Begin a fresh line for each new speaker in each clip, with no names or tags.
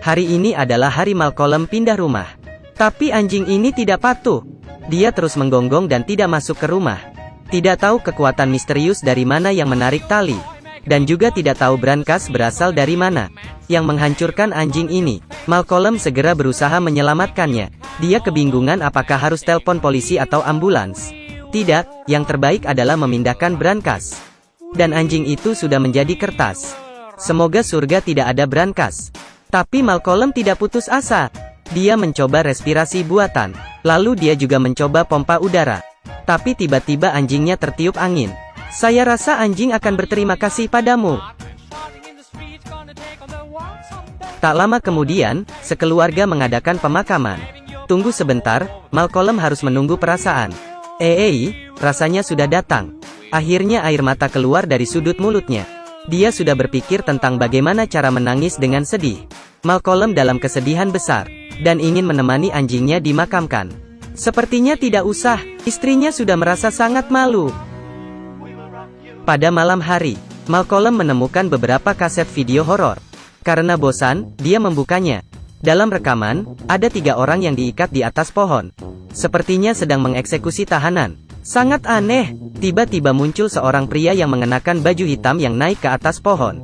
Hari ini adalah hari Malcolm pindah rumah. Tapi anjing ini tidak patuh. Dia terus menggonggong dan tidak masuk ke rumah. Tidak tahu kekuatan misterius dari mana yang menarik tali. Dan juga tidak tahu brankas berasal dari mana yang menghancurkan anjing ini. Malcolm segera berusaha menyelamatkannya. Dia kebingungan apakah harus telepon polisi atau ambulans. Tidak, yang terbaik adalah memindahkan brankas. Dan anjing itu sudah menjadi kertas. Semoga surga tidak ada brankas. Tapi Malcolm tidak putus asa. Dia mencoba respirasi buatan. Lalu dia juga mencoba pompa udara. Tapi tiba-tiba anjingnya tertiup angin. Saya rasa anjing akan berterima kasih padamu. Tak lama kemudian, sekeluarga mengadakan pemakaman. Tunggu sebentar, Malcolm harus menunggu perasaan. Rasanya sudah datang. Akhirnya air mata keluar dari sudut mulutnya. Dia sudah berpikir tentang bagaimana cara menangis dengan sedih. Malcolm dalam kesedihan besar, dan ingin menemani anjingnya dimakamkan. Sepertinya tidak usah, istrinya sudah merasa sangat malu. Pada malam hari, Malcolm menemukan beberapa kaset video horor. Karena bosan, dia membukanya. Dalam rekaman, ada 3 orang yang diikat di atas pohon. Sepertinya sedang mengeksekusi tahanan. Sangat aneh, tiba-tiba muncul seorang pria yang mengenakan baju hitam yang naik ke atas pohon.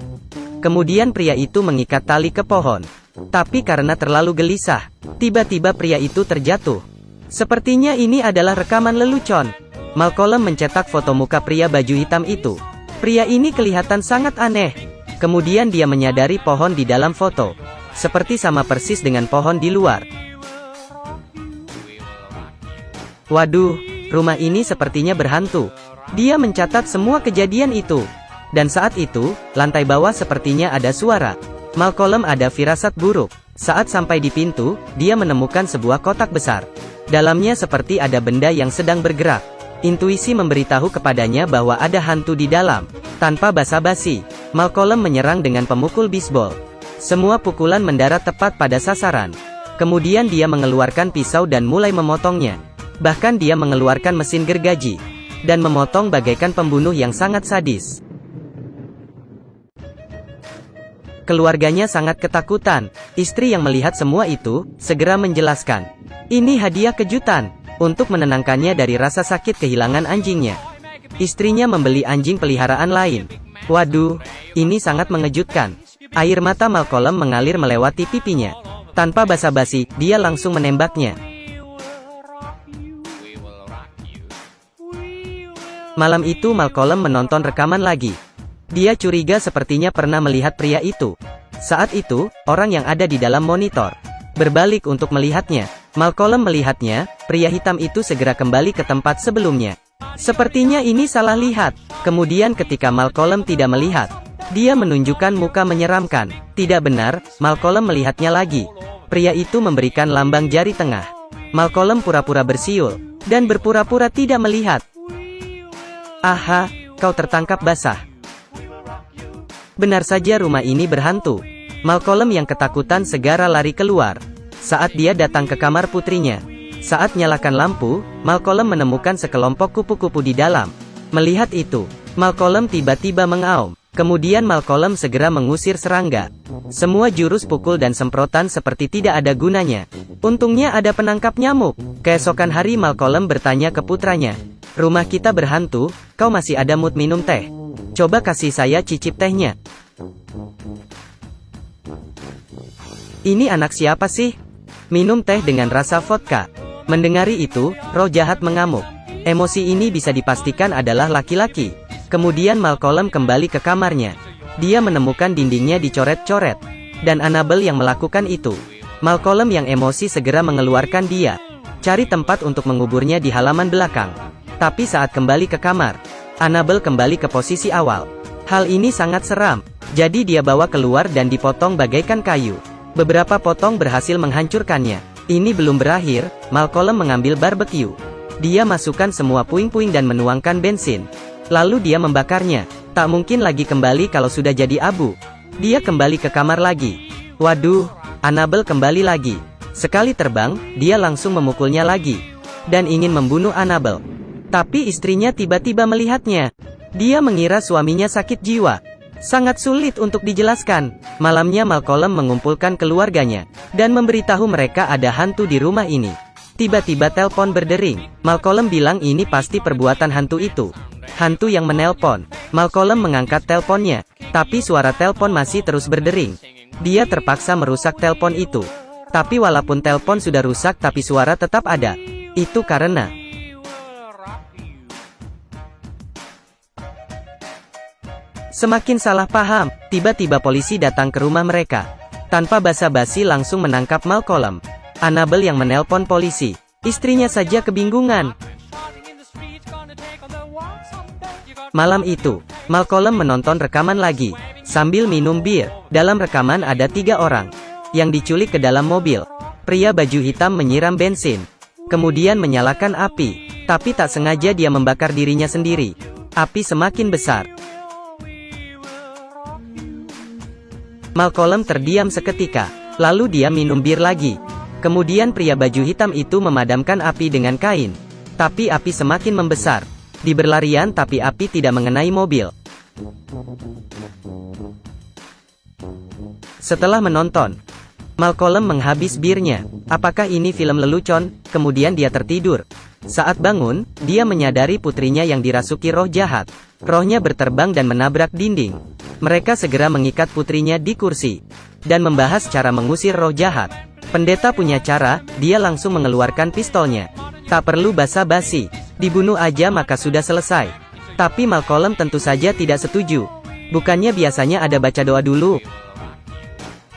Kemudian pria itu mengikat tali ke pohon. Tapi karena terlalu gelisah, tiba-tiba pria itu terjatuh. Sepertinya ini adalah rekaman lelucon. Malcolm mencetak foto muka pria baju hitam itu. Pria ini kelihatan sangat aneh. Kemudian dia menyadari pohon di dalam foto. Seperti sama persis dengan pohon di luar. Waduh, rumah ini sepertinya berhantu. Dia mencatat semua kejadian itu. Dan saat itu, lantai bawah sepertinya ada suara. Malcolm ada firasat buruk. Saat sampai di pintu, dia menemukan sebuah kotak besar. Dalamnya seperti ada benda yang sedang bergerak. Intuisi memberitahu kepadanya bahwa ada hantu di dalam. Tanpa basa-basi, Malcolm menyerang dengan pemukul bisbol. Semua pukulan mendarat tepat pada sasaran. Kemudian dia mengeluarkan pisau dan mulai memotongnya. Bahkan dia mengeluarkan mesin gergaji. Dan memotong bagaikan pembunuh yang sangat sadis. Keluarganya sangat ketakutan. Istri yang melihat semua itu, segera menjelaskan. Ini hadiah kejutan. Untuk menenangkannya dari rasa sakit kehilangan anjingnya. Istrinya membeli anjing peliharaan lain. Waduh, ini sangat mengejutkan. Air mata Malcolm mengalir melewati pipinya. Tanpa basa-basi, dia langsung menembaknya. Malam itu Malcolm menonton rekaman lagi. Dia curiga sepertinya pernah melihat pria itu. Saat itu, orang yang ada di dalam monitor berbalik untuk melihatnya. Malcolm melihatnya, pria hitam itu segera kembali ke tempat sebelumnya. Sepertinya ini salah lihat. Kemudian ketika Malcolm tidak melihat, dia menunjukkan muka menyeramkan. Tidak benar, Malcolm melihatnya lagi. Pria itu memberikan lambang jari tengah. Malcolm pura-pura bersiul, dan berpura-pura tidak melihat. Aha, kau tertangkap basah. Benar saja rumah ini berhantu. Malcolm yang ketakutan segera lari keluar. Saat dia datang ke kamar putrinya. Saat nyalakan lampu, Malcolm menemukan sekelompok kupu-kupu di dalam. Melihat itu, Malcolm tiba-tiba mengaum. Kemudian Malcolm segera mengusir serangga. Semua jurus pukul dan semprotan seperti tidak ada gunanya. Untungnya ada penangkap nyamuk. Keesokan hari Malcolm bertanya ke putranya. Rumah kita berhantu, kau masih ada mood minum teh? Coba kasih saya cicip tehnya. Ini anak siapa sih? Minum teh dengan rasa vodka. Mendengari itu, roh jahat mengamuk. Emosi ini bisa dipastikan adalah laki-laki. Kemudian Malcolm kembali ke kamarnya. Dia menemukan dindingnya dicoret-coret. Dan Annabelle yang melakukan itu. Malcolm yang emosi segera mengeluarkan dia. Cari tempat untuk menguburnya di halaman belakang. Tapi saat kembali ke kamar, Annabelle kembali ke posisi awal. Hal ini sangat seram. Jadi dia bawa keluar dan dipotong bagaikan kayu. Beberapa potong berhasil menghancurkannya. Ini belum berakhir, Malcolm mengambil barbeque. Dia masukkan semua puing-puing dan menuangkan bensin. Lalu dia membakarnya. Tak mungkin lagi kembali kalau sudah jadi abu. Dia kembali ke kamar lagi. Waduh, Annabelle kembali lagi. Sekali terbang, dia langsung memukulnya lagi. Dan ingin membunuh Annabelle. Tapi istrinya tiba-tiba melihatnya. Dia mengira suaminya sakit jiwa. Sangat sulit untuk dijelaskan. Malamnya Malcolm mengumpulkan keluarganya, dan memberitahu mereka ada hantu di rumah ini. Tiba-tiba telepon berdering. Malcolm bilang ini pasti perbuatan hantu itu. Hantu yang menelpon. Malcolm mengangkat teleponnya, tapi suara telepon masih terus berdering. Dia terpaksa merusak telepon itu. Tapi walaupun telepon sudah rusak tapi suara tetap ada. Itu karena semakin salah paham, tiba-tiba polisi datang ke rumah mereka. Tanpa basa-basi langsung menangkap Malcolm. Annabelle yang menelpon polisi. Istrinya saja kebingungan. Malam itu, Malcolm menonton rekaman lagi, sambil minum bir. Dalam rekaman ada 3 orang yang diculik ke dalam mobil. Pria baju hitam menyiram bensin, kemudian menyalakan api. Tapi tak sengaja dia membakar dirinya sendiri. Api semakin besar. Malcolm terdiam seketika, lalu dia minum bir lagi. Kemudian pria baju hitam itu memadamkan api dengan kain. Tapi api semakin membesar. Di berlarian tapi api tidak mengenai mobil. Setelah menonton, Malcolm menghabis birnya. Apakah ini film lelucon? Kemudian dia tertidur. Saat bangun, dia menyadari putrinya yang dirasuki roh jahat. Rohnya berterbang dan menabrak dinding. Mereka segera mengikat putrinya di kursi, dan membahas cara mengusir roh jahat. Pendeta punya cara, dia langsung mengeluarkan pistolnya. Tak perlu basa-basi, dibunuh aja maka sudah selesai. Tapi Malcolm tentu saja tidak setuju. Bukannya biasanya ada baca doa dulu,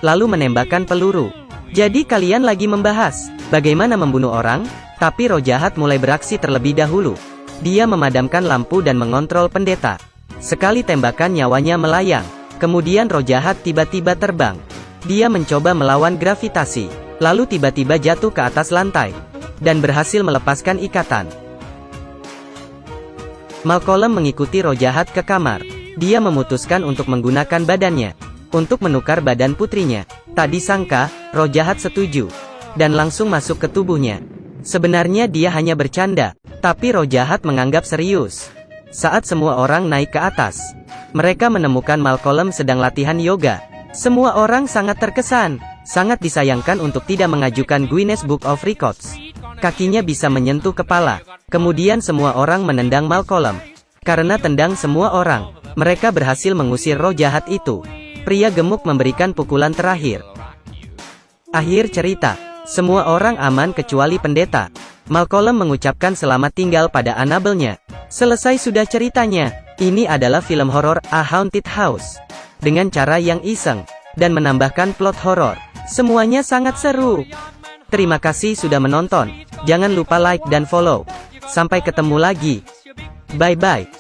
lalu menembakkan peluru. Jadi kalian lagi membahas bagaimana membunuh orang? Tapi roh jahat mulai beraksi terlebih dahulu. Dia memadamkan lampu dan mengontrol pendeta. Sekali tembakan nyawanya melayang. Kemudian roh jahat tiba-tiba terbang. Dia mencoba melawan gravitasi, lalu tiba-tiba jatuh ke atas lantai, dan berhasil melepaskan ikatan. Malcolm mengikuti roh jahat ke kamar. Dia memutuskan untuk menggunakan badannya untuk menukar badan putrinya. Tak disangka, roh jahat setuju, dan langsung masuk ke tubuhnya. Sebenarnya dia hanya bercanda, tapi roh jahat menganggap serius. Saat semua orang naik ke atas, mereka menemukan Malcolm sedang latihan yoga. Semua orang sangat terkesan. Sangat disayangkan untuk tidak mengajukan Guinness Book of Records. Kakinya bisa menyentuh kepala. Kemudian semua orang menendang Malcolm. Karena tendang semua orang, mereka berhasil mengusir roh jahat itu. Pria gemuk memberikan pukulan terakhir. Akhir cerita. Semua orang aman kecuali pendeta. Malcolm mengucapkan selamat tinggal pada Annabelle-nya. Selesai sudah ceritanya. Ini adalah film horor A Haunted House, dengan cara yang iseng, dan menambahkan plot horor. Semuanya sangat seru. Terima kasih sudah menonton. Jangan lupa like dan follow. Sampai ketemu lagi. Bye-bye.